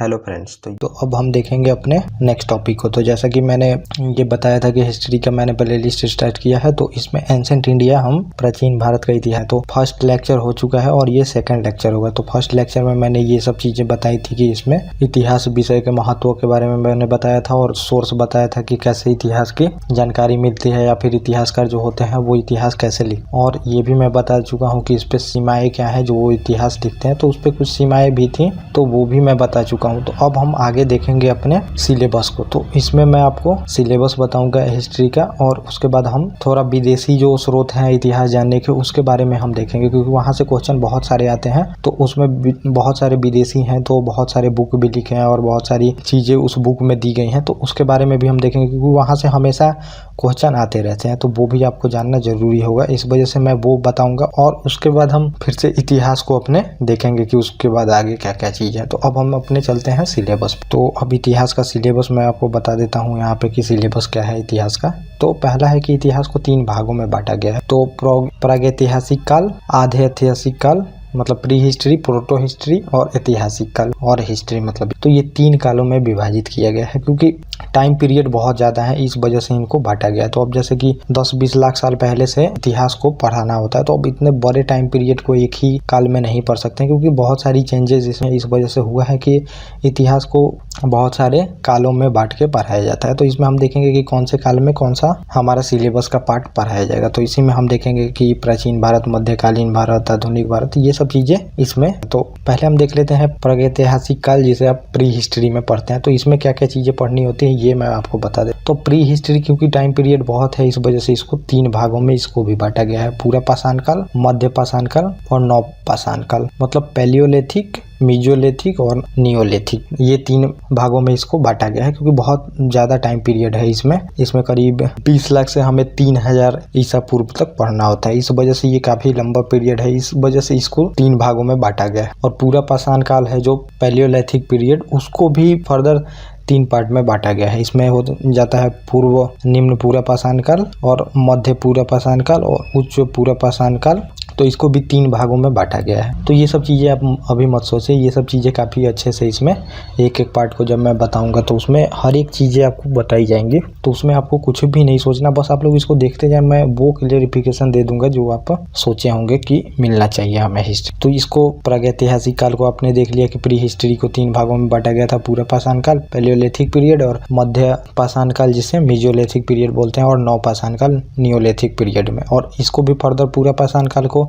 Hello friends. तो अब हम देखेंगे अपने नेक्स्ट टॉपिक को। तो जैसा कि मैंने ये बताया था कि हिस्ट्री का मैंने प्ले लिस्ट स्टार्ट किया है, तो इसमें एंसेंट इंडिया, हम प्राचीन भारत का इतिहास, तो फर्स्ट लेक्चर हो चुका है और ये सेकंड लेक्चर होगा। तो फर्स्ट लेक्चर में मैंने ये सब चीज़ें बताई थी कि इसमें इतिहास विषय के महत्व के बारे में मैंने बताया था और सोर्स बताया था कि कैसे इतिहास की जानकारी मिलती है या फिर इतिहासकार जो होते हैं वो इतिहास कैसे लिख, और ये भी मैं बता चुका हूँ कि इस पे सीमाएँ क्या है जो वो इतिहास लिखते हैं, तो उस पर कुछ सीमाएँ भी थी तो वो भी मैं बता चुका हूँ। तो अब हम आगे देखेंगे अपने सिलेबस को। तो इसमें मैं आपको सिलेबस बताऊंगा हिस्ट्री का, और उसके बाद हम थोड़ा विदेशी जो स्रोत हैं इतिहास जानने के उसके बारे में हम देखेंगे, क्योंकि वहाँ से क्वेश्चन बहुत सारे आते हैं। तो उसमें बहुत सारे विदेशी हैं, तो बहुत सारे बुक भी लिखे हैं और बहुत सारी चीज़ें उस बुक में दी गई हैं, तो उसके बारे में भी हम देखेंगे, क्योंकि वहाँ से हमेशा क्वेश्चन आते रहते हैं, तो वो भी आपको जानना जरूरी होगा। इस वजह से मैं वो बताऊंगा और उसके बाद हम फिर से इतिहास को अपने देखेंगे कि उसके बाद आगे क्या क्या चीज़ है। तो अब हम अपने चलते हैं सिलेबस। तो अब इतिहास का सिलेबस मैं आपको बता देता हूँ यहाँ पे कि सिलेबस क्या है इतिहास का। तो पहला है कि इतिहास को 3 भागों में बांटा गया है। तो प्रागैतिहासिक काल, आधे ऐतिहासिक काल मतलब प्री हिस्ट्री, प्रोटो हिस्ट्री और ऐतिहासिक काल और हिस्ट्री, मतलब तो ये 3 कालों में विभाजित किया गया है, क्योंकि टाइम पीरियड बहुत ज़्यादा है, इस वजह से इनको बांटा गया है। तो अब जैसे कि 10-20 लाख साल पहले से इतिहास को पढ़ाना होता है, तो अब इतने बड़े टाइम पीरियड को एक ही काल में नहीं पढ़ सकते, क्योंकि बहुत सारी चेंजेस इसमें इस वजह से हुआ है कि इतिहास को बहुत सारे कालों में बांट के पढ़ाया जाता है। तो इसमें हम देखेंगे कि कौन से काल में कौन सा हमारा सिलेबस का पार्ट पढ़ाया जाएगा। तो इसी में हम देखेंगे कि प्राचीन भारत, मध्यकालीन भारत, आधुनिक भारत, ये सब चीजें इसमें। तो पहले हम देख लेते हैं प्रागैतिहासिक काल, जिसे आप प्री हिस्ट्री में पढ़ते हैं। तो इसमें क्या क्या चीजें पढ़नी होती है ये मैं आपको बता दें। तो प्री हिस्ट्री क्योंकि टाइम पीरियड बहुत है, इस वजह से इसको 3 भागों में इसको भी बांटा गया है। पूरा पाषाण काल, मध्य पाषाण काल और नव पाषाण काल, मतलब पैलियोलिथिक, मीजोलिथिक और नियोलिथिक, ये 3 भागों में इसको बांटा गया है, क्योंकि बहुत ज़्यादा टाइम पीरियड है इसमें करीब 20 लाख से हमें 3000 ईसा पूर्व तक पढ़ना होता है। इस वजह से ये काफ़ी लंबा पीरियड है, इस वजह से इसको 3 भागों में बांटा गया है। और पूरा पाषाण काल है जो पैलियोलिथिक पीरियड, उसको भी फर्दर 3 पार्ट में बांटा गया है। इसमें हो जाता है पूर्व निम्न पूरा पाषाण काल और मध्य पूरा पाषाण काल और उच्च पूरा पाषाण काल, तो इसको भी 3 भागों में बांटा गया है। तो ये सब चीज़ें आप अभी मत सोचिए, ये सब चीज़ें काफ़ी अच्छे से इसमें एक एक पार्ट को जब मैं बताऊंगा तो उसमें हर एक चीज़ें आपको बताई जाएंगी, तो उसमें आपको कुछ भी नहीं सोचना, बस आप लोग इसको देखते जाए, मैं वो क्लियरिफिकेशन दे दूंगा जो आप सोचे होंगे कि मिलना चाहिए हमें हिस्ट्री। तो इसको प्रागैतिहासिक काल को आपने देख लिया कि प्री हिस्ट्री को 3 भागों में बांटा गया था, पूरा पाषाण काल, पैलियोलिथिक पीरियड और मध्य पाषाण काल जिसे मीजोलिथिक पीरियड बोलते हैं, और नव पाषाण काल नियोलिथिक पीरियड में। और इसको भी फर्दर पूरा पाषाण काल को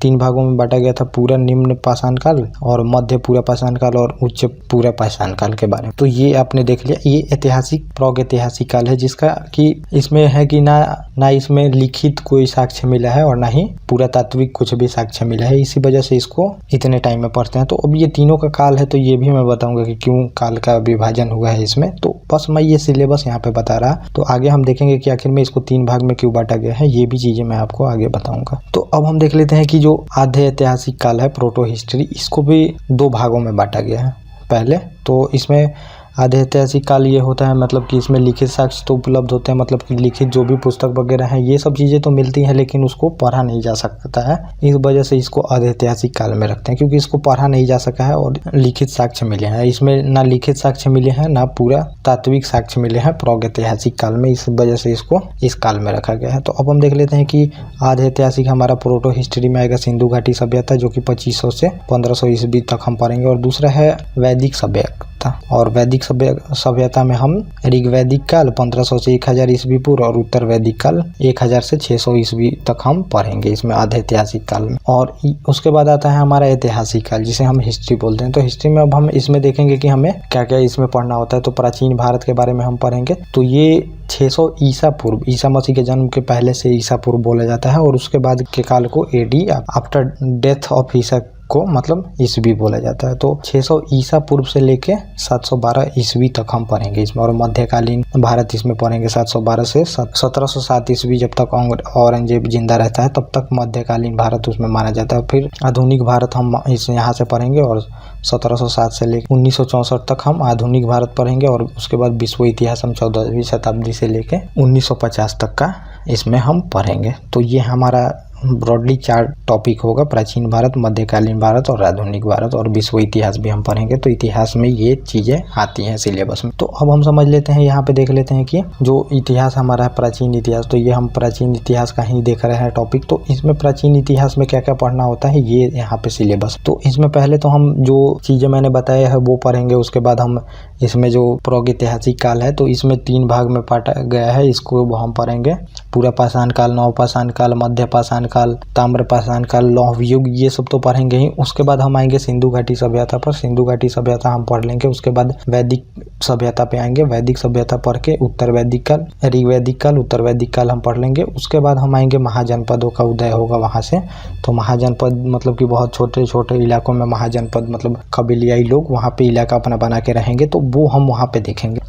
3 भागों में बांटा गया था, पूरा निम्न पाषाण काल और मध्य पूरा पाषाण काल और उच्च पूरा पाषाण काल के बारे में। तो ये आपने देख लिया, ये ऐतिहासिक प्रागैतिहासिक काल है, जिसका कि इसमें है कि ना इसमें लिखित कोई साक्ष्य मिला है और ना ही पुरातात्विक कुछ भी साक्ष्य मिला है, इसी वजह से इसको इतने टाइम में पढ़ते हैं। तो अब ये तीनों का काल है, तो ये भी मैं बताऊंगा कि क्यों काल का विभाजन हुआ है इसमें। तो बस मैं ये सिलेबस यहाँ पे बता रहा, तो आगे हम देखेंगे कि आखिर में इसको 3 भाग में क्यों बांटा गया है, ये भी चीजें मैं आपको आगे बताऊंगा। तो अब हम देख लेते हैं कि जो आधे ऐतिहासिक काल है, प्रोटो हिस्ट्री, इसको भी 2 भागों में बांटा गया है। पहले तो इसमें आधे ऐतिहासिक काल ये होता है, मतलब कि इसमें लिखित साक्ष्य तो उपलब्ध होते हैं, मतलब कि लिखित जो भी पुस्तक वगैरह है ये सब चीज़ें तो मिलती हैं, लेकिन उसको पढ़ा नहीं जा सकता है, इस वजह से इसको आधे ऐतिहासिक काल में रखते हैं, क्योंकि इसको पढ़ा नहीं जा सका है और लिखित साक्ष्य मिले हैं। इसमें ना लिखित साक्ष्य मिले हैं ना पूरा तात्विक साक्ष्य मिले हैं प्रागैतिहासिक काल में, इस वजह से इसको इस काल में रखा गया है। तो अब हम देख लेते हैं कि आधे ऐतिहासिक हमारा प्रोटो हिस्ट्री में आएगा सिंधु घाटी सभ्यता, जो कि 2500 से 1500 ईस्वी तक हम पढ़ेंगे, और दूसरा है वैदिक सभ्यता, और वैदिक सभ्यता में हम ऋग्वैदिक काल 1500 से 1000 ईस्वी पूर्व और उत्तर वैदिक काल 1000 से 600 ईस्वी तक हम पढ़ेंगे इसमें आधे ऐतिहासिक काल में। और उसके बाद आता है हमारा ऐतिहासिक काल, जिसे हम हिस्ट्री बोलते हैं। तो हिस्ट्री में अब हम इसमें देखेंगे कि हमें क्या क्या इसमें पढ़ना होता है। तो प्राचीन भारत के बारे में हम पढ़ेंगे, तो ये 600 ईसा पूर्व, ईसा मसीह के जन्म के पहले से ईसा पूर्व बोला जाता है, और उसके बाद के काल को एडी, आफ्टर डेथ ऑफ ईसा को मतलब ईस्वी बोला जाता है। तो 600 ईसा पूर्व से लेके 712 ईस्वी तक हम पढ़ेंगे इसमें, और मध्यकालीन भारत इसमें पढ़ेंगे 712 से 1707 ईस्वी, जब तक औरंगजेब जिंदा रहता है तब तक मध्यकालीन भारत उसमें माना जाता है। फिर आधुनिक भारत हम इस यहाँ से पढ़ेंगे, और 1707 से लेकर 1964 तक हम आधुनिक भारत पढ़ेंगे, और उसके बाद विश्व इतिहास हम 14वीं शताब्दी से लेकर 1950 तक का इसमें हम पढ़ेंगे। तो ये हमारा ब्रॉडली 4 टॉपिक होगा, प्राचीन भारत, मध्यकालीन भारत और आधुनिक भारत, और विश्व इतिहास भी हम पढ़ेंगे। तो इतिहास में ये चीज़ें आती हैं सिलेबस में। तो अब हम समझ लेते हैं, यहाँ पे देख लेते हैं कि जो इतिहास हमारा है प्राचीन इतिहास, तो ये हम प्राचीन इतिहास का ही देख रहे हैं टॉपिक। तो इसमें प्राचीन इतिहास में क्या क्या पढ़ना होता है ये यहाँ पे सिलेबस। तो इसमें पहले तो हम जो चीज़ें मैंने बताया है वो पढ़ेंगे, उसके बाद हम इसमें जो प्रागैतिहासिक काल है तो इसमें 3 भाग में बांटा गया है, इसको हम पढ़ेंगे। पूरा पाषाण काल, नवपाषाण काल, मध्य पाषाण काल, ताम्र पाषाण काल, लौह युग, ये सब तो पढ़ेंगे ही। उसके बाद हम आएंगे सिंधु घाटी सभ्यता पर, सिंधु घाटी सभ्यता हम पढ़ लेंगे। उसके बाद वैदिक सभ्यता पे आएंगे, वैदिक सभ्यता पढ़ के उत्तर वैदिक काल, ऋग्वैदिक काल, उत्तर वैदिक काल हम पढ़ लेंगे। उसके बाद हम आएंगे महाजनपदों का उदय होगा वहाँ से। तो महाजनपद मतलब कि बहुत छोटे छोटे इलाकों में महाजनपद मतलब कबीलियाई लोग वहाँ पे इलाका अपना बना के रहेंगे, तो वो हम वहाँ पे देखेंगे।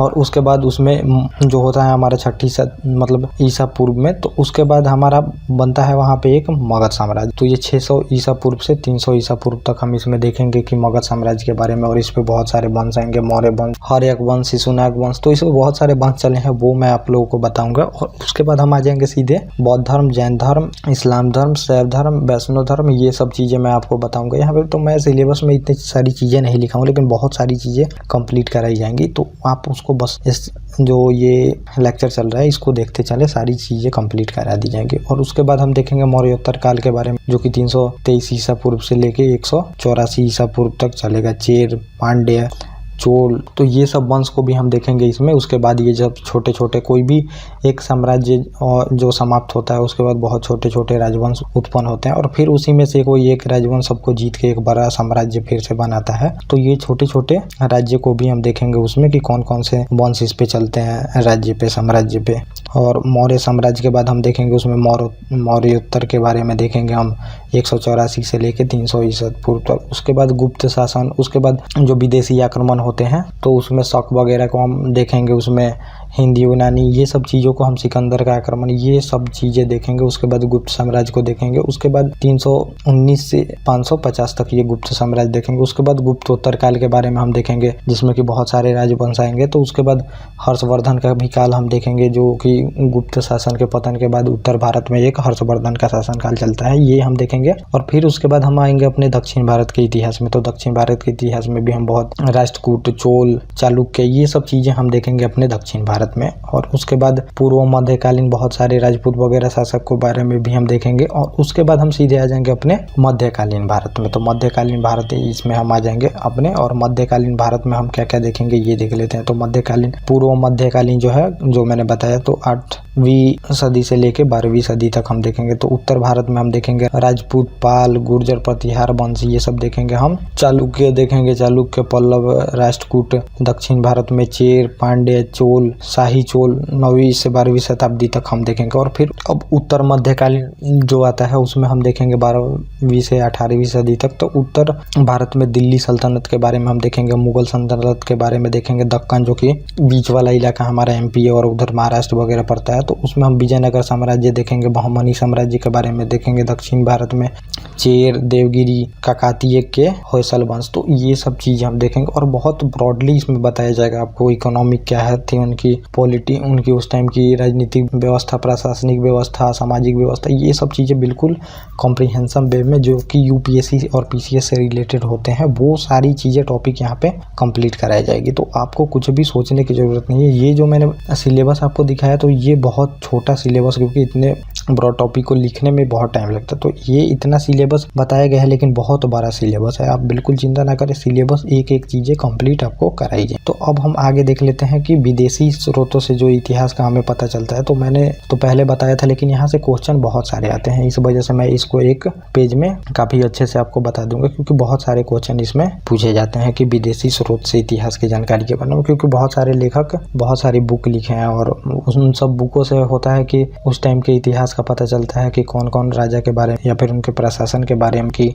और उसके बाद उसमें जो होता है हमारा 6 मतलब ईसा पूर्व में, तो उसके बाद हमारा बनता है वहाँ पे एक मगध साम्राज्य। तो ये 600 ईसा पूर्व से 300 ईसा पूर्व तक हम इसमें देखेंगे कि मगध साम्राज्य के बारे में। और इस पे बहुत सारे वंश आएंगे, मौर्य वंश, हर्यक वंश, शिशुनाग वंश, तो इसमें बहुत सारे वंश चले हैं, वो मैं आप लोगों को बताऊंगा। और उसके बाद हम आ जाएंगे सीधे बौद्ध धर्म, जैन धर्म, इस्लाम धर्म, शैव धर्म, वैष्णव धर्म, ये सब चीज़ें मैं आपको बताऊंगा। यहाँ पे तो मैं सिलेबस में इतनी सारी चीज़ें नहीं लिखा हूँ, लेकिन बहुत सारी चीज़ें कंप्लीट कराई जाएंगी। तो आप उसको बस इस जो ये लेक्चर चल रहा है इसको देखते चले, सारी चीज़ें कंप्लीट करा दी जाएंगी। और उसके बाद हम देखेंगे मौर्योत्तर काल के बारे में, जो कि 323 ईसा पूर्व से लेके 184 ईसा पूर्व तक चलेगा। चेर, पांड्य, चोल, तो ये सब वंश को भी हम देखेंगे इसमें। उसके बाद ये जब छोटे छोटे कोई भी एक साम्राज्य जो समाप्त होता है, उसके बाद बहुत छोटे छोटे राजवंश उत्पन्न होते हैं, और फिर उसी में से कोई एक राजवंश सबको जीत के एक बड़ा साम्राज्य फिर से बनाता है। तो ये छोटे छोटे राज्य को भी हम देखेंगे उसमें कि कौन कौन से वंश इस पे चलते हैं राज्य पे, साम्राज्य पे। और मौर्य साम्राज्य के बाद हम देखेंगे उसमें मौर्योत्तर के बारे में देखेंगे हम, 184 से लेके 300 ईसा पूर्व तक। उसके बाद गुप्त शासन, उसके बाद जो विदेशी आक्रमण होते हैं तो उसमें शक वगैरह को हम देखेंगे, उसमें हिंदी, यूनानी, ये सब चीज़ों को हम, सिकंदर का आक्रमण, ये सब चीज़ें देखेंगे। उसके बाद गुप्त साम्राज्य को देखेंगे। उसके बाद 319 से 550 तक ये गुप्त साम्राज्य देखेंगे। उसके बाद गुप्तोत्तर काल के बारे में हम देखेंगे, जिसमें कि बहुत सारे राजवंश आएंगे। तो उसके बाद हर्षवर्धन का भी काल हम देखेंगे, जो कि गुप्त शासन के पतन के बाद उत्तर भारत में एक हर्षवर्धन का शासन काल चलता है, ये हम देखेंगे। और फिर उसके बाद हम आएंगे अपने दक्षिण भारत के इतिहास में। तो दक्षिण भारत के इतिहास में भी हम बहुत राष्ट्रकूट, चोल, चालुक्य, ये सब चीज़ें हम देखेंगे अपने दक्षिण भारत में। और उसके बाद पूर्व मध्यकालीन बहुत सारे राजपूत वगैरह शासक के बारे में भी हम देखेंगे। और उसके बाद हम सीधे आ जाएंगे अपने मध्यकालीन भारत में। तो मध्यकालीन भारत इसमें हम आ जाएंगे अपने, और मध्यकालीन भारत में हम क्या क्या देखेंगे ये देख लेते हैं। तो मध्यकालीन, पूर्व मध्यकालीन जो है, जो मैंने बताया, तो 8वीं सदी से लेके 12वीं सदी तक हम देखेंगे। तो उत्तर भारत में हम देखेंगे राजपूत, पाल, गुर्जर, प्रतिहार वंश, ये सब देखेंगे हम। चालुक्य देखेंगे, चालुक्य, पल्लव, राष्ट्रकूट। दक्षिण भारत में चेर, पांड्य, चोल, शाही चोल 9वीं से 12वीं शताब्दी तक हम देखेंगे। और फिर अब उत्तर मध्यकालीन जो आता है उसमें हम देखेंगे 12वीं से 18वीं सदी तक। तो उत्तर भारत में दिल्ली सल्तनत के बारे में हम देखेंगे, मुगल सल्तनत के बारे में देखेंगे, दक्कन जो कि बीच वाला इलाका हमारा MP और उधर महाराष्ट्र वगैरह पड़ता है, तो उसमें हम विजयनगर साम्राज्य देखेंगे, बहमनी साम्राज्य के बारे में देखेंगे। दक्षिण भारत में चेर, देवगिरी, काकातीय के होयसल वंश, तो ये सब चीज़ें हम देखेंगे। और बहुत ब्रॉडली इसमें बताया जाएगा आपको इकोनॉमिक क्या है थी, उनकी पॉलिटी, उनकी उस टाइम की राजनीतिक व्यवस्था, प्रशासनिक व्यवस्था, सामाजिक व्यवस्था, ये सब चीज़ें बिल्कुल कॉम्प्रिहेंसिव वे में, जो कि UPSC और PCS से रिलेटेड होते हैं, वो सारी चीज़ें टॉपिक यहाँ पे कंप्लीट कराई जाएगी। तो आपको कुछ भी सोचने की ज़रूरत नहीं है। ये जो मैंने सिलेबस आपको दिखाया, तो ये बहुत छोटा सिलेबस, क्योंकि इतने ब्रॉड टॉपिक को लिखने में बहुत टाइम लगता है। तो ये इतना सिलेबस बताया गया है, लेकिन बहुत बड़ा सिलेबस है। आप बिल्कुल चिंता ना करें, सिलेबस एक एक चीज़ें कंप्लीट आपको कराई जाए। तो अब हम आगे देख लेते हैं कि विदेशी स्रोतों से जो इतिहास का हमें पता चलता है। तो मैंने तो पहले बताया था, लेकिन यहाँ से क्वेश्चन बहुत सारे आते हैं, इस वजह से मैं इसको एक पेज में काफ़ी अच्छे से आपको बता दूंगा, क्योंकि बहुत सारे क्वेश्चन इसमें पूछे जाते हैं कि विदेशी स्रोत से इतिहास की जानकारी के बारे में। क्योंकि बहुत सारे लेखक बहुत सारी बुक लिखे हैं, और उन सब बुकों से होता है कि उस टाइम के इतिहास का पता चलता है कि कौन कौन राजा के बारे में, या फिर उनके प्रशासन के बारे में, की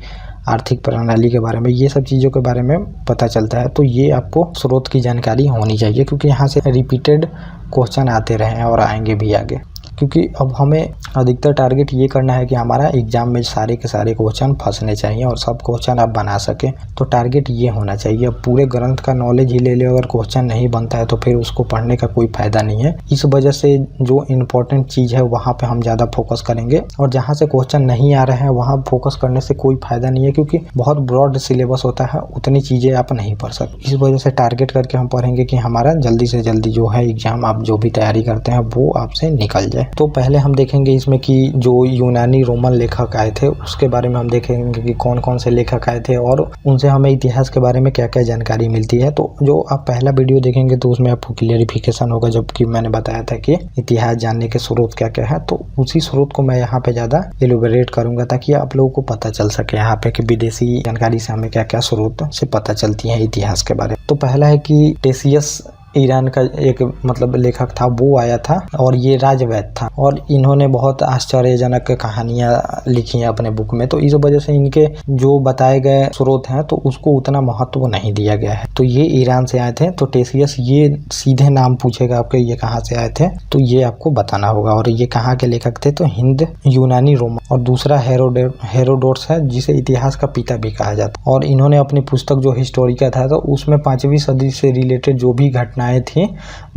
आर्थिक प्रणाली के बारे में, ये सब चीज़ों के बारे में पता चलता है। तो ये आपको स्रोत की जानकारी होनी चाहिए, क्योंकि यहाँ से रिपीटेड क्वेश्चन आते रहे हैं और आएंगे भी आगे, क्योंकि अब हमें अधिकतर टारगेट ये करना है कि हमारा एग्जाम में सारे के सारे क्वेश्चन फंसने चाहिए और सब क्वेश्चन आप बना सकें। तो टारगेट ये होना चाहिए। अब पूरे ग्रंथ का नॉलेज ही ले ले, अगर क्वेश्चन नहीं बनता है तो फिर उसको पढ़ने का कोई फायदा नहीं है। इस वजह से जो इम्पोर्टेंट चीज़ है वहाँ पे हम ज़्यादा फोकस करेंगे, और जहाँ से क्वेश्चन नहीं आ रहे हैं वहाँ फोकस करने से कोई फायदा नहीं है, क्योंकि बहुत ब्रॉड सिलेबस होता है, उतनी चीज़ें आप नहीं पढ़ सकते। इस वजह से टारगेट करके हम पढ़ेंगे कि हमारा जल्दी से जल्दी जो है एग्जाम, आप जो भी तैयारी करते हैं वो आपसे निकल जाए। तो पहले हम देखेंगे इसमें कि जो यूनानी रोमन लेखक आए थे उसके बारे में हम देखेंगे कि कौन कौन से लेखक आए थे और उनसे हमें इतिहास के बारे में क्या क्या जानकारी मिलती है। तो जो आप पहला वीडियो देखेंगे तो उसमें आपको क्लियरिफिकेशन होगा, जबकि मैंने बताया था कि इतिहास जानने के स्रोत क्या क्या है, तो उसी स्रोत को मैं यहाँ पे ज़्यादा एलोबरेट करूंगा ताकि आप लोगों को पता चल सके यहाँ पे कि विदेशी जानकारी से हमें क्या क्या स्रोत से पता चलती है इतिहास के बारे में। तो पहला है कि टेसियस ईरान का एक मतलब लेखक था, वो आया था और ये राजवैद्य था, और इन्होंने बहुत आश्चर्यजनक कहानियां लिखी हैं अपने बुक में। तो इस वजह से इनके जो बताए गए स्रोत हैं तो उसको उतना महत्व नहीं दिया गया है। तो ये ईरान से आए थे। तो टेसियस, ये सीधे नाम पूछेगा आपके, ये कहाँ से आए थे तो ये आपको बताना होगा। और ये कहाँ के लेखक थे तो हिंद, यूनानी, रोमन। और दूसरा हेरोडोटस है, जिसे इतिहास का पिता भी कहा जाता। और इन्होंने अपनी पुस्तक जो हिस्टोरिका था तो उसमें 5वीं सदी से रिलेटेड जो भी घटनाएं थी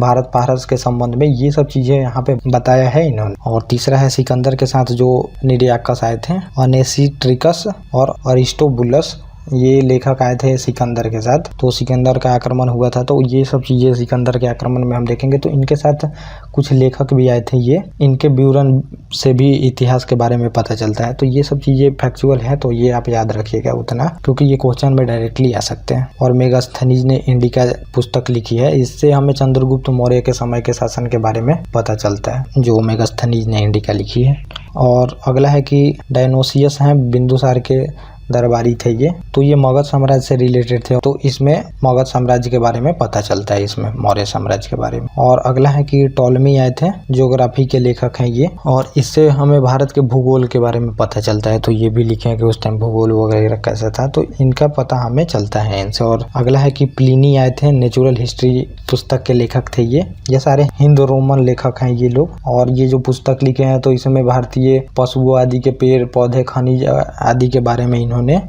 भारत पारस के संबंध में, ये सब चीजें यहाँ पे बताया है इन्होंने। और तीसरा है सिकंदर के साथ जो निरियाकस आए थे, अनेसिट्रिकस और अरिस्टोबुलस, ये लेखक आए थे सिकंदर के साथ। तो सिकंदर का आक्रमण हुआ था, तो ये सब चीज़ें सिकंदर के आक्रमण में हम देखेंगे। तो इनके साथ कुछ लेखक भी आए थे, ये इनके विवरण से भी इतिहास के बारे में पता चलता है। तो ये सब चीज़ें फैक्चुअल है, तो ये आप याद रखिएगा उतना, क्योंकि ये क्वेश्चन में डायरेक्टली आ सकते हैं। और मेगास्थनीज ने इंडिका पुस्तक लिखी है, इससे हमें चंद्रगुप्त मौर्य के समय के शासन के बारे में पता चलता है, जो मेगास्थनीज ने इंडिका लिखी है। और अगला है कि डायनोसियस हैं, बिंदुसार के दरबारी थे ये। तो ये मगध साम्राज्य से रिलेटेड थे, तो इसमें मगध साम्राज्य के बारे में पता चलता है, इसमें मौर्य साम्राज्य के बारे में। और अगला है कि टॉलमी आए थे, ज्योग्राफी के लेखक हैं ये, और इससे हमें भारत के भूगोल के बारे में पता चलता है। तो ये भी लिखे हैं कि उस टाइम भूगोल वगैरह कैसा था, तो इनका पता हमें चलता है इनसे। और अगला है कि प्लिनी आए थे, नेचुरल हिस्ट्री पुस्तक के लेखक थे ये सारे हिंद रोमन लेखक हैं ये लोग। और ये जो पुस्तक लिखे हैं तो इसमें भारतीय पशुओं आदि के पेड़ पौधे, खनिज आदि के बारे में इन्होंने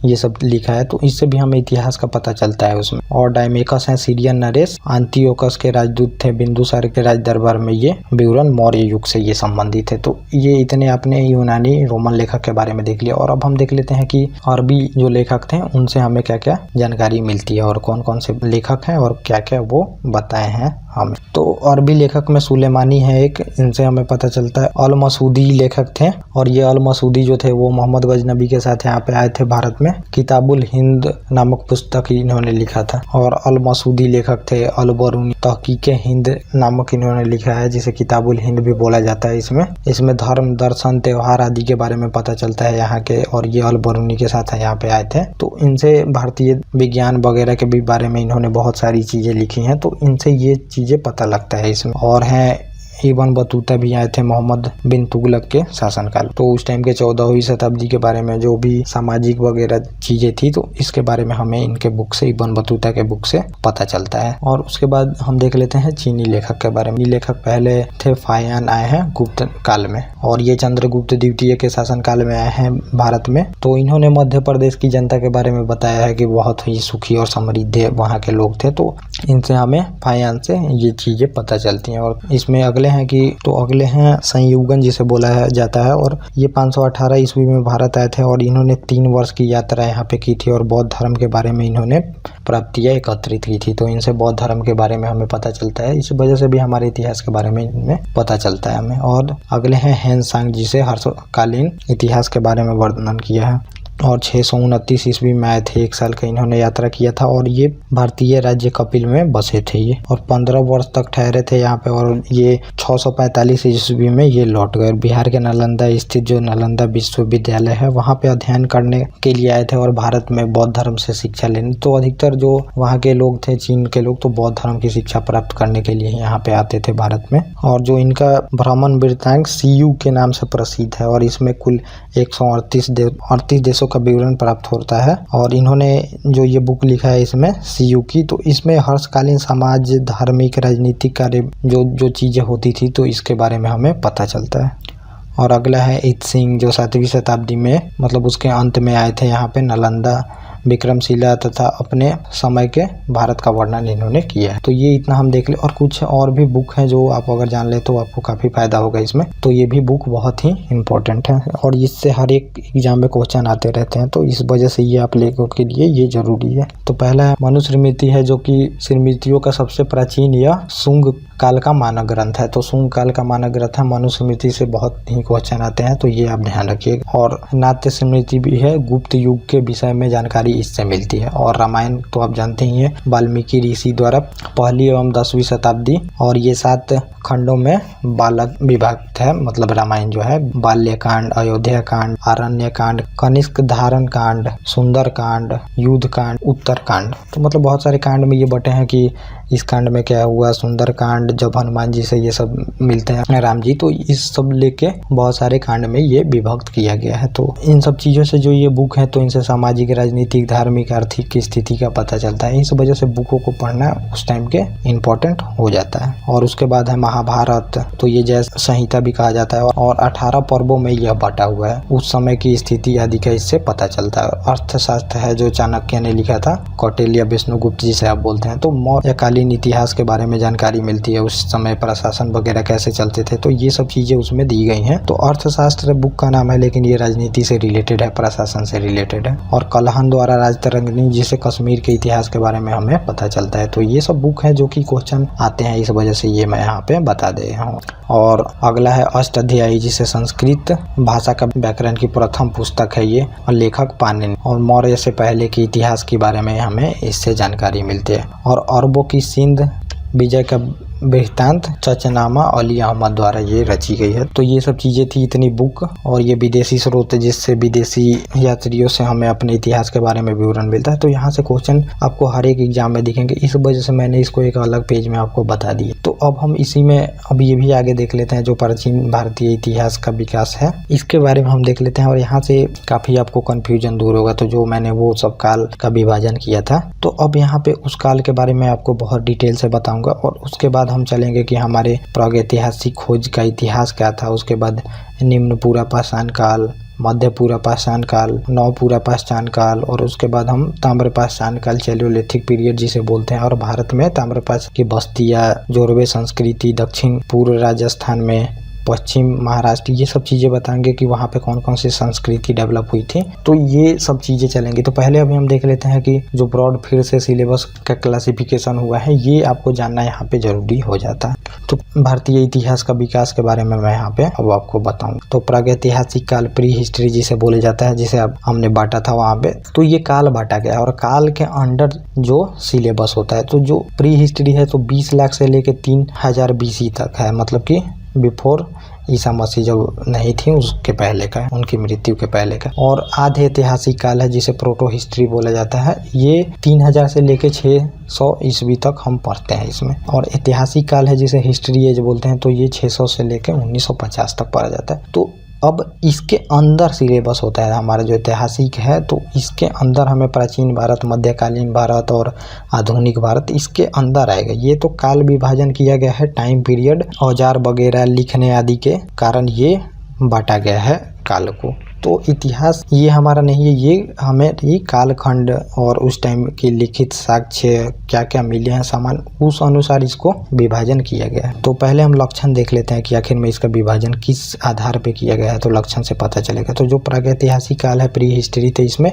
ये सब लिखा है, तो इससे भी हमें इतिहास का पता चलता है उसमें। और डायमेकस हैं सीरियन नरेश, एंटियोकस के राजदूत थे बिंदुसार के राज दरबार में, ये विवरण मौर्य युग से ये संबंधित है। तो ये इतने अपने यूनानी रोमन लेखक के बारे में देख लिया। और अब हम देख लेते हैं कि अरबी जो लेखक थे उनसे हमें क्या क्या जानकारी मिलती है और कौन कौन से लेखक हैं और क्या क्या वो बताए हैं हमें। तो अरबी लेखक में सुलेमानी है एक, इनसे हमें पता चलता है। अल मसूदी लेखक थे, और ये अल मसूदी जो थे वो मोहम्मद गजनबी के साथ यहाँ पे आए थे भारत में। किताबुल हिंद नामक पुस्तक इन्होंने लिखा था। और अल मसूदी लेखक थे अल बरूनी, तहकीके हिंद नामक इन्होंने लिखा है, जिसे किताबुल हिंद भी बोला जाता है। इसमें धर्म, दर्शन, त्योहार आदि के बारे में पता चलता है यहाँ के। और ये अल बरूनी के साथ यहाँ पे आए थे, तो इनसे भारतीय विज्ञान वगैरह के भी बारे में इन्होंने बहुत सारी चीजें लिखी हैं, तो इनसे ये चीजें पता लगता है इसमें। और हैं इब्न बतूता भी आए थे मोहम्मद बिन तुगलक के शासनकाल। तो उस टाइम के 14वीं शताब्दी के बारे में जो भी सामाजिक वगैरह चीजें थी, तो इसके बारे में हमें इनके बुक से, इब्न बतूता के बुक से पता चलता है। और उसके बाद हम देख लेते हैं चीनी लेखक के बारे में। लेखक पहले थे फायान, आए हैं गुप्त काल में, और ये चंद्रगुप्त द्वितीय के शासनकाल में आए हैं भारत में। तो इन्होंने मध्य प्रदेश की जनता के बारे में बताया है कि बहुत ही सुखी और समृद्ध वहाँ के लोग थे। तो इनसे हमें फायान से ये चीजें पता चलती हैं। और इसमें अगले हैं संयुगन जिसे बोला जाता है, और ये 518 ईस्वी में भारत आए थे, और इन्होंने 3 वर्ष की यात्रा यहाँ पे की थी, और बौद्ध धर्म के बारे में इन्होंने प्राप्तियां एकत्रित की थी। तो इनसे बौद्ध धर्म के बारे में हमें पता चलता है, इस वजह से भी हमारे इतिहास के बारे में इनमें पता चलता है हमें। और अगले हैं हेनसांग, जिसे हर्षकालीन इतिहास के बारे में वर्णन किया है, और 629 ईस्वी में आए थे, 1 साल का इन्होंने यात्रा किया था। और ये भारतीय राज्य कपिल में बसे थे ये, और 15 वर्ष तक ठहरे थे यहाँ पे। और ये 645 ईस्वी में ये लौट गए। बिहार के नालंदा स्थित जो नालंदा विश्वविद्यालय है वहाँ पे अध्ययन करने के लिए आए थे, और भारत में बौद्ध धर्म से शिक्षा लेने। तो अधिकतर जो वहाँ के लोग थे, चीन के लोग, तो बौद्ध धर्म की शिक्षा प्राप्त करने के लिए यहाँ पे आते थे भारत में। और जो इनका भ्रमण वृत्तांत CU के नाम से प्रसिद्ध है, और इसमें कुल 138 देशों देशों का विवरण प्राप्त होता है। और इन्होंने जो ये बुक लिखा है इसमें सीयू की, तो इसमें हर्षकालीन समाज, धार्मिक, राजनीतिक कार्य जो चीज़ें होती थी तो इसके बारे में हमें पता चलता है। और अगला है इत सिंह, जो 7वीं शताब्दी में मतलब उसके अंत में आए थे यहाँ पे नालंदा, विक्रमशिला तथा अपने समय के भारत का वर्णन इन्होंने किया है। तो ये इतना हम देख ले। और कुछ और भी बुक हैं जो आप अगर जान ले तो आपको काफ़ी फायदा होगा इसमें। तो ये भी बुक बहुत ही इम्पोर्टेंट है और इससे हर एक एग्जाम में क्वेश्चन आते रहते हैं, तो इस वजह से ये आप लोगों के लिए ये जरूरी है। तो पहला मनुस्मृति है, जो कि स्मृतियों का सबसे प्राचीन या शुंग काल का मानक ग्रंथ है। तो शुंग काल का मानक ग्रंथ है, मनुस्मृति से बहुत ही क्वेश्चन आते हैं, तो ये आप ध्यान रखिएगा। और नाट्य स्मृति भी है, गुप्त युग के विषय में जानकारी इससे मिलती है। और रामायण तो आप जानते ही हैं, वाल्मीकि ऋषि द्वारा 1ली एवं 10वीं शताब्दी, और ये 7 खंडों में बालक विभक्त है। मतलब रामायण जो है बाल्यकांड, अयोध्या कांड, आरण्य कांड, कनिष्क धारण कांड, सुंदर कांड, युद्ध कांड, उत्तर कांड। तो मतलब बहुत सारे कांड में ये बटे हैं कि इस कांड में क्या हुआ, सुंदर कांड जब हनुमान जी से ये सब मिलते हैं राम जी, तो इस सब लेके बहुत सारे कांड में ये विभक्त किया गया है। तो इन सब चीज़ों से जो ये बुक है, तो इनसे सामाजिक, राजनीतिक, धार्मिक, आर्थिक की स्थिति का पता चलता है। इस वजह से बुकों को पढ़ना उस टाइम के इम्पोर्टेंट हो जाता है। और उसके बाद है महाभारत, तो ये जय संहिता भी कहा जाता है और 18 पर्वों में यह बटा हुआ है। उस समय की स्थिति आदि का इससे पता चलता है। अर्थशास्त्र है जो चाणक्य ने लिखा था, कौटिल्य, विष्णुगुप्त जी से आप बोलते हैं। तो मौर्यकालीन इतिहास के बारे में जानकारी मिलती है, उस समय प्रशासन वगैरह कैसे चलते थे, तो ये सब चीजें उसमें दी गई हैं। तो अर्थशास्त्र बुक का नाम है, लेकिन ये राजनीति से रिलेटेड है, प्रशासन से रिलेटेड है। और कलहन द्वारा राजतरंगिणी, जिसे कश्मीर के इतिहास के बारे में हमें पता चलता है। तो ये सब बुक है जो कि क्वेश्चन आते हैं, इस वजह से ये मैं यहाँ पे बता दे रहा हूँ। और अगला है अष्टाध्यायी, जिसे संस्कृत भाषा का व्याकरण की प्रथम पुस्तक है ये, और लेखक पाणिनि। और मौर्य से पहले के इतिहास के बारे में हमें इससे जानकारी मिलती है। और अरबों की सिंध विजय का वृत्तांत चचनामा अली अहमद द्वारा ये रची गई है। तो ये सब चीज़ें थी इतनी बुक, और ये विदेशी स्रोत है जिससे विदेशी यात्रियों से हमें अपने इतिहास के बारे में विवरण मिलता है। तो यहाँ से क्वेश्चन आपको हर एक एग्जाम में दिखेंगे, इस वजह से मैंने इसको एक अलग पेज में आपको बता दिया। तो अब हम इसी में अब ये भी आगे देख लेते हैं, जो प्राचीन भारतीय इतिहास का विकास है इसके बारे में हम देख लेते हैं। और यहाँ से काफ़ी आपको कन्फ्यूजन दूर होगा। तो जो मैंने वो सब काल का विभाजन किया था, तो अब यहाँ पे उस काल के बारे में आपको बहुत डिटेल से बताऊँगा। और उसके बाद हम चलेंगे कि हमारे प्रागैतिहासिक खोज का इतिहास क्या था। उसके बाद निम्न पूरा पाषाण काल, मध्य पूरा पाषाण काल, नव पूरा पाषाण काल, और उसके बाद हम ताम्र पाषाण काल, चैलियोलिथिक पीरियड जिसे बोलते हैं। और भारत में ताम्रपाष की बस्तियाँ, जोरवे संस्कृति, दक्षिण पूर्व राजस्थान में, पश्चिम महाराष्ट्र, ये सब चीज़ें बताएंगे कि वहाँ पे कौन कौन सी संस्कृति डेवलप हुई थी। तो ये सब चीज़ें चलेंगी। तो पहले अभी हम देख लेते हैं कि जो ब्रॉड फिर से सिलेबस का क्लासिफिकेशन हुआ है, ये आपको जानना यहाँ पे जरूरी हो जाता है। तो भारतीय इतिहास का विकास के बारे में मैं यहाँ पे अब आपको बताऊँ। तो प्रागैतिहासिक काल, प्री हिस्ट्री जिसे बोले जाता है, जिसे अब हमने बांटा था वहाँ पे, तो ये काल बांटा गया। और काल के अंडर जो सिलेबस होता है, तो जो प्री हिस्ट्री है तो 20 लाख से लेकर 3000 BC तक है, मतलब कि बिफोर ईसा मसीह जब नहीं थी उसके पहले का, उनकी मृत्यु के पहले का। और आधे ऐतिहासिक काल है जिसे प्रोटो हिस्ट्री बोला जाता है, ये 3000 से लेके 600 ईस्वी तक हम पढ़ते हैं इसमें। और ऐतिहासिक काल है जिसे हिस्ट्री एज बोलते हैं, तो ये 600 से लेके 1950 तक पढ़ा जाता है। तो अब इसके अंदर सिलेबस होता है हमारा जो ऐतिहासिक है, तो इसके अंदर हमें प्राचीन भारत, मध्यकालीन भारत और आधुनिक भारत इसके अंदर आएगा। ये तो काल विभाजन किया गया है, टाइम पीरियड, औजार वगैरह लिखने आदि के कारण ये बांटा गया है काल को। तो इतिहास ये हमारा नहीं है, ये हमें ये कालखंड और उस टाइम की लिखित साक्ष्य क्या क्या मिले हैं सामान, उस अनुसार इसको विभाजन किया गया है। तो पहले हम लक्षण देख लेते हैं कि आखिर में इसका विभाजन किस आधार पे किया गया है, तो लक्षण से पता चलेगा। तो जो प्रागैतिहासिक काल है, प्री हिस्ट्री, तो इसमें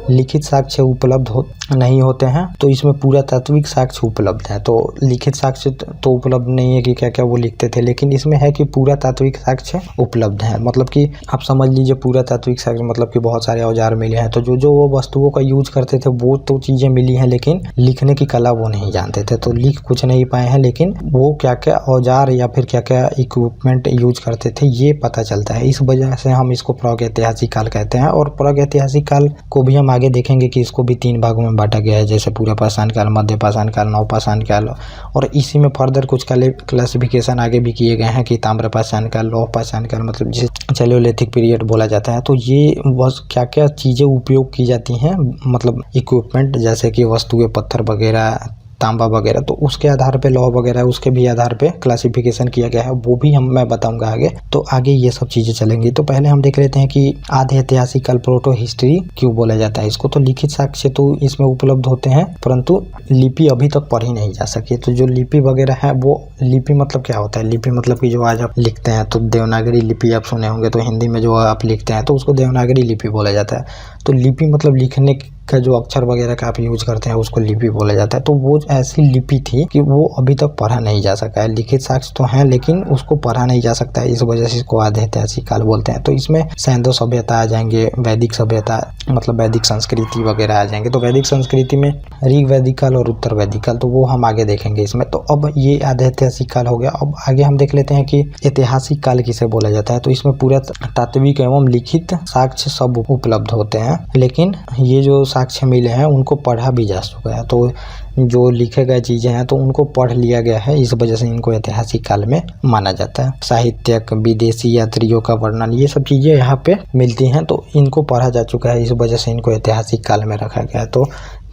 लिखित साक्ष्य उपलब्ध नहीं होते हैं, तो इसमें पुरातात्विक साक्ष्य उपलब्ध है। तो लिखित साक्ष्य तो उपलब्ध नहीं है कि क्या क्या वो लिखते थे, लेकिन इसमें है कि पुरातात्विक साक्ष्य उपलब्ध है। मतलब कि आप समझ लीजिए पुरातात्विक साक्ष्य मतलब कि बहुत सारे औजार मिले हैं, तो जो वो वस्तुओं का यूज करते थे वो तो चीज़ें मिली हैं, लेकिन लिखने की कला वो नहीं जानते थे, तो लिख कुछ नहीं पाए हैं, लेकिन वो क्या क्या औजार या फिर क्या क्या इक्विपमेंट यूज करते थे ये पता चलता है। इस वजह से हम इसको प्रागैतिहासिक काल कहते हैं। और प्रागैतिहासिक काल को भी हम आगे देखेंगे कि इसको भी 3 भागों में बांटा गया है, जैसे पूरा पाषाण काल, मध्य पाषाण काल, नव पाषाण काल। और इसी में फर्दर कुछ क्लासिफिकेशन आगे भी किए गए हैं कि ताम्र पाषाण काल, लौह पाषाण काल, मतलब जिसे चैलियोलिथिक पीरियड बोला जाता है। तो ये बस क्या क्या चीज़ें उपयोग की जाती हैं, मतलब इक्विपमेंट जैसे कि वस्तुएं, पत्थर वगैरह, तांबा वगैरह, तो उसके आधार पे लॉ वगैरह उसके भी आधार पे क्लासिफिकेशन किया गया है, वो भी मैं बताऊंगा आगे। तो आगे ये सब चीज़ें चलेंगी। तो पहले हम देख लेते हैं कि आधे ऐतिहासिक काल, प्रोटो हिस्ट्री क्यों बोला जाता है इसको। तो लिखित साक्ष्य तो इसमें उपलब्ध होते हैं, परंतु लिपि अभी तक पढ़ी नहीं जा सकी। तो जो लिपि वगैरह है, वो लिपि मतलब क्या होता है? लिपि मतलब कि जो आज आप लिखते हैं, तो देवनागरी लिपि आप सुने होंगे, तो हिंदी में जो आप लिखते हैं तो उसको देवनागरी लिपि बोला जाता है। तो लिपि मतलब लिखने का जो अक्षर वगैरह का आप यूज करते हैं उसको लिपि बोला जाता है। तो वो ऐसी लिपि थी कि वो अभी तक पढ़ा नहीं जा सका है। लिखित साक्ष्य तो हैं लेकिन उसको पढ़ा नहीं जा सकता है, इस वजह से इसको आधे ऐतिहासिक काल बोलते हैं। तो इसमें सैंधव सभ्यता आ जाएंगे, वैदिक सभ्यता मतलब वैदिक संस्कृति वगैरह आ जाएंगे। तो वैदिक संस्कृति में ऋग वैदिक काल और उत्तर वैदिक काल, तो वो हम आगे देखेंगे इसमें। तो अब ये आधे ऐतिहासिक काल हो गया। अब आगे हम देख लेते हैं कि ऐतिहासिक काल किसे बोला जाता है। तो इसमें पूरा तात्विक एवं लिखित साक्ष्य सब उपलब्ध होते हैं, लेकिन ये जो साक्ष्य मिले हैं उनको पढ़ा भी जा चुका है। तो जो लिखे गए चीज़ें हैं तो उनको पढ़ लिया गया है, इस वजह से इनको ऐतिहासिक काल में माना जाता है। साहित्यक, विदेशी यात्रियों का वर्णन, ये सब चीज़ें यहाँ पे मिलती हैं, तो इनको पढ़ा जा चुका है, इस वजह से इनको ऐतिहासिक काल में रखा गया है। तो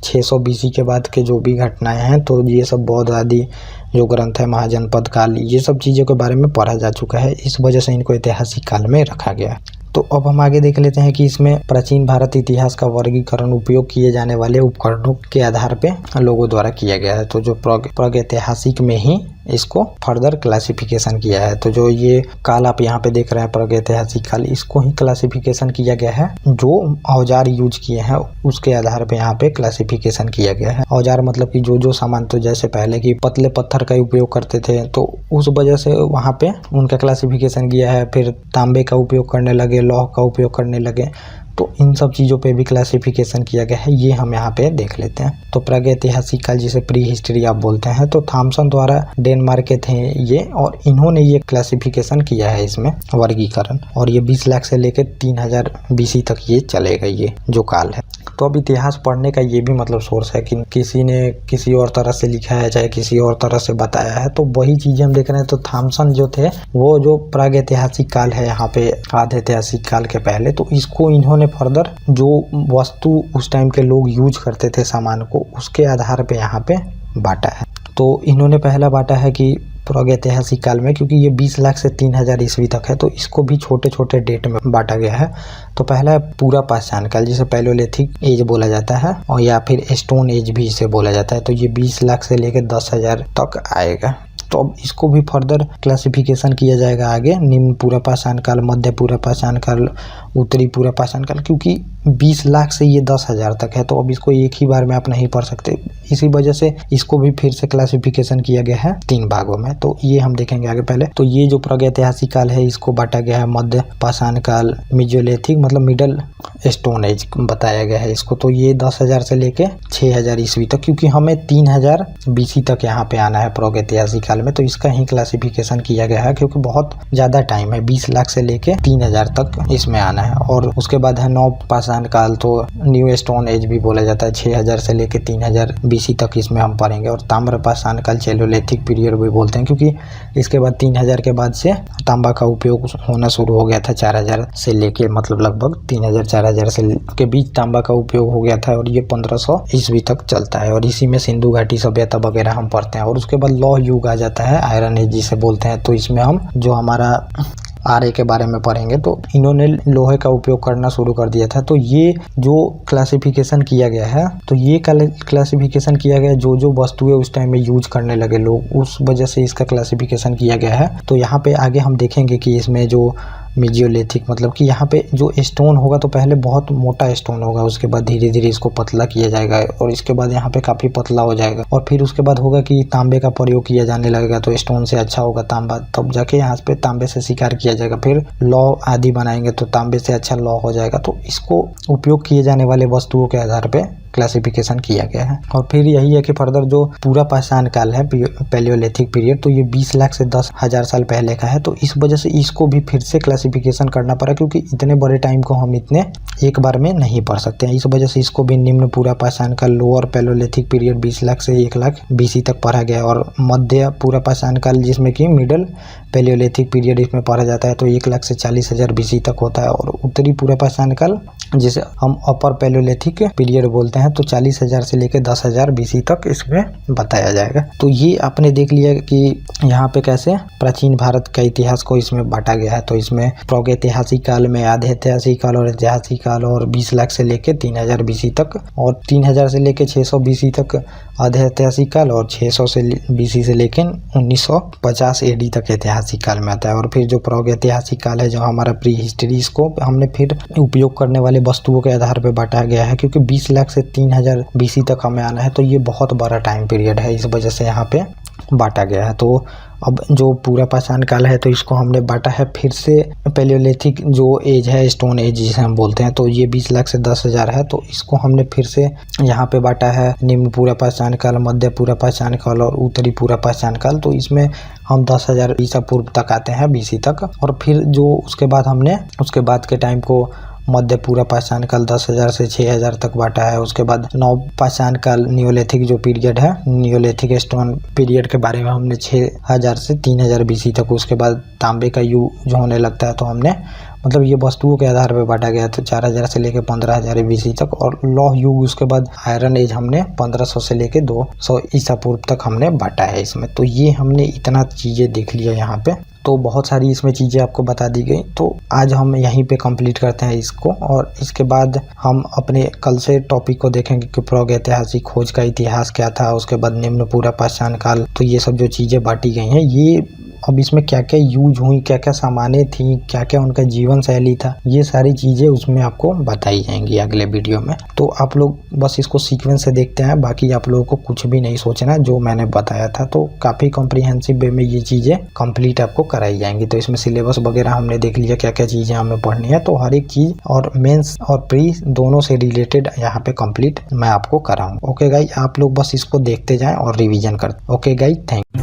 600 BC के बाद के जो भी घटनाएं हैं, तो ये सब बौद्ध आदि जो ग्रंथ है, महाजनपद काल, ये सब चीज़ों के बारे में पढ़ा जा चुका है, इस वजह से इनको ऐतिहासिक काल में रखा गया है। तो अब हम आगे देख लेते हैं कि इसमें प्राचीन भारत इतिहास का वर्गीकरण उपयोग किए जाने वाले उपकरणों के आधार पे लोगों द्वारा किया गया है। तो जो प्रागैतिहासिक में ही इसको फर्दर क्लासिफिकेशन किया है। तो जो ये काल आप यहाँ पे देख रहे हैं प्रागैतिहासिक काल, इसको ही क्लासिफिकेशन किया गया है। जो औजार यूज किए हैं उसके आधार पे यहाँ पे क्लासिफिकेशन किया गया है। औजार मतलब कि जो सामान, तो जैसे पहले की पतले पत्थर का उपयोग करते थे तो उस वजह से वहाँ पे उनका क्लासिफिकेशन किया है। फिर तांबे का उपयोग करने लगे, लौह का उपयोग करने लगे, तो इन सब चीज़ों पे भी क्लासिफिकेशन किया गया है, ये हम यहाँ पे देख लेते हैं। तो प्रागैतिहासिक काल जिसे प्री हिस्ट्री आप बोलते हैं, तो थॉमसन द्वारा डेनमार्क के थे ये, और इन्होंने ये क्लासिफिकेशन किया है इसमें वर्गीकरण, और ये 20 लाख से लेकर 3000 BC तक ये चलेगा ये जो काल है। तो अब इतिहास पढ़ने का ये भी मतलब सोर्स है कि किसी ने किसी और तरह से लिखा है, चाहे किसी और तरह से बताया है, तो वही चीज़ें हम देख रहे हैं। तो थॉमसन जो थे वो जो प्रागैतिहासिक काल है यहाँ पे आधे ऐतिहासिक काल के पहले, तो इसको इन्होंने फर्दर जो वस्तु उस टाइम के लोग यूज करते थे सामान को, उसके आधार पे यहाँ पे बांटा है। तो इन्होंने पहला बांटा है कि प्रागैतिहासिक काल में, क्योंकि ये 20 लाख से 3000 ईस्वी तक है, तो इसको भी छोटे छोटे डेट में बांटा गया है। तो पहला है पूरा पाषाण काल, जिसे पैलियोलिथिक एज बोला जाता है, और या फिर स्टोन एज भी इसे बोला जाता है। तो ये 20 लाख से लेकर 10,000 तक आएगा। तो अब इसको भी फर्दर क्लासिफिकेशन किया जाएगा आगे, निम्न पूरा पाषाण काल, मध्य पूरा पाषाण काल, उत्तरी पूरा पाषाण काल, क्योंकि 20 लाख से ये 10,000 तक है, तो अब इसको एक ही बार में आप नहीं पढ़ सकते, इसी वजह से इसको भी फिर से क्लासिफिकेशन किया गया है 3 भागों में। तो ये हम देखेंगे आगे। पहले तो ये जो प्रागैतिहासिक काल है इसको बांटा गया है मध्य पाषाण काल, मेसोलिथिक मतलब मिडल स्टोन एज बताया गया है इसको। तो ये 10,000 से लेके 6,000 ईस्वी तक, क्योंकि हमें 3000 BC तक यहाँ पे आना है प्रागैतिहासिक काल में, तो इसका ही क्लासिफिकेशन किया गया है, क्योंकि बहुत ज्यादा टाइम है, 20 लाख से लेके 3000 तक इसमें आना है। और उसके बाद है नव पाषाण काल, तो न्यू स्टोन एज भी बोला जाता है, 6000 से लेके 3000 BC तक इसमें हम पढ़ेंगे। और ताम्र पाषाण काल, चैलोलिथिक पीरियड भी बोलते हैं, क्योंकि इसके बाद 3000 के बाद से तांबा का उपयोग होना शुरू हो गया था। 4000 से लेके मतलब लगभग 3000-4000 से के बीच तांबा का उपयोग हो गया था, और ये 1500 ईस्वी तक चलता है। और इसी में सिंधु घाटी सभ्यता वगैरह हम पढ़ते हैं। और उसके बाद लौह युग आ जाता है, आयरन एज जिसे बोलते हैं। तो इसमें हम जो हमारा आर्य के बारे में पढ़ेंगे, तो इन्होंने लोहे का उपयोग करना शुरू कर दिया था। तो ये जो क्लासिफिकेशन किया गया है, तो ये क्लासिफिकेशन किया गया जो जो वस्तुएं उस टाइम में यूज करने लगे लोग, उस वजह से इसका क्लासिफिकेशन किया गया है। तो यहाँ पे आगे हम देखेंगे कि इसमें जो मेसोलिथिक मतलब कि यहाँ पे जो स्टोन होगा, तो पहले बहुत मोटा स्टोन होगा, उसके बाद धीरे धीरे इसको पतला किया जाएगा, और इसके बाद यहाँ पे काफ़ी पतला हो जाएगा, और फिर उसके बाद होगा कि तांबे का प्रयोग किया जाने लगेगा। तो स्टोन से अच्छा होगा तांबा, तब जाके यहाँ पे तांबे से शिकार किया जाएगा। फिर लौह आदि बनाएंगे तो तांबे से अच्छा लौह हो जाएगा। तो इसको उपयोग किए जाने वाले वस्तुओं के आधार पे क्लासिफिकेशन किया गया है। और फिर यही है कि फर्दर जो पूरा पाषाण काल है पैलियोलिथिक पीरियड, तो ये 20 लाख से 10,000 साल पहले का है। तो इस वजह से इसको भी फिर से क्लासिफिकेशन करना पड़ा, क्योंकि इतने बड़े टाइम को हम इतने एक बार में नहीं पढ़ सकते हैं। इस वजह से इसको भी निम्न पूरा पाषाण काल, लोअर पैलियोलिथिक पीरियड 20 लाख से 1 लाख BC तक पढ़ा गया। और मध्य पूरा पाषाण काल, जिसमें कि मिडल पैलियोलिथिक पीरियड इसमें पढ़ा जाता है, तो 1 लाख से 40,000 BC तक होता है। और उत्तरी पूरा पाषाण काल, जिसे हम अपर पैलियोलिथिक पीरियड बोलते हैं, तो 40,000 से लेकर 10,000 BC तक इसमें बताया जाएगा। तो ये आपने देख लिया कि यहाँ पे कैसे प्राचीन भारत का इतिहास को इसमें बांटा गया है। तो इसमें प्रागैतिहासिक काल में, आधे ऐतिहासिक काल और ऐतिहासिक काल, और 20 लाख से लेकर 3,000 BC तक, और 3,000 से लेकर 600 BC तक आधे ऐतिहासिक काल, और 600 से BC से लेकर 1950 AD तक ऐतिहासिक काल में आता है। और फिर जो प्रागैतिहासिक काल है, जो हमारा प्री हिस्ट्री, इसको हमने फिर उपयोग करने वाले वस्तुओं के आधार पर बांटा गया है, क्योंकि 20 लाख से 3,000 BC तक हमें आना है, तो ये बहुत बड़ा टाइम पीरियड है, इस वजह से यहाँ पे बांटा गया है। तो अब जो पूरा पाषाण काल है, तो इसको हमने बांटा है फिर से पैलियोलिथिक जो एज है, स्टोन एज जिसे हम बोलते हैं, तो ये 20 लाख से 10,000 है। तो इसको हमने फिर से यहाँ पे बांटा है निम्न पूरा पाषाण काल, मध्य पूरा पाषाण काल और उत्तरी पूरा पाषाण काल। तो इसमें हम 10,000 ईसा पूर्व तक आते हैं, BC तक। और फिर जो उसके बाद हमने उसके बाद के टाइम को मध्य पूरा पाषाण काल 10,000 से 6,000 तक बांटा है। उसके बाद नव पाषाण काल, नियोलिथिक जो पीरियड है, नियोलिथिक स्टोन पीरियड के बारे में हमने 6,000 से 3,000 BC तक। उसके बाद तांबे का युग जो होने लगता है, तो हमने मतलब ये वस्तुओं के आधार पर बांटा गया, तो 4,000 से लेकर 15,000 BC तक। और लौह युग, उसके बाद आयरन एज हमने 1500 से लेकर 200 ईसा पूर्व तक हमने बांटा है इसमें। तो ये हमने इतना चीज़ें देख लिया यहाँ पे, तो बहुत सारी इसमें चीज़ें आपको बता दी गई। तो आज हम यहीं पे कंप्लीट करते हैं इसको, और इसके बाद हम अपने कल से टॉपिक को देखेंगे कि प्रागैतिहासिक खोज का इतिहास क्या था, उसके बाद निम्न पूरा पाषाण काल। तो ये सब जो चीज़ें बांटी गई हैं, ये अब इसमें क्या क्या यूज हुई, क्या क्या सामानें थी, क्या क्या उनका जीवन शैली था, ये सारी चीज़ें उसमें आपको बताई जाएंगी अगले वीडियो में। तो आप लोग बस इसको सीक्वेंस से देखते हैं, बाकी आप लोगों को कुछ भी नहीं सोचना, जो मैंने बताया था। तो काफ़ी कॉम्प्रिहेंसिव वे में ये चीज़ें कंप्लीट आपको कराई जाएंगी। तो इसमें सिलेबस वगैरह हमने देख लिया, क्या क्या चीज़ें हमें पढ़नी है। तो हर एक चीज़ और मेंस और प्री दोनों से रिलेटेड यहाँ पे कंप्लीट मैं आपको कराऊँ। ओके गाइस, आप लोग बस इसको देखते जाएँ और रिविजन करते। Okay guys, thank you.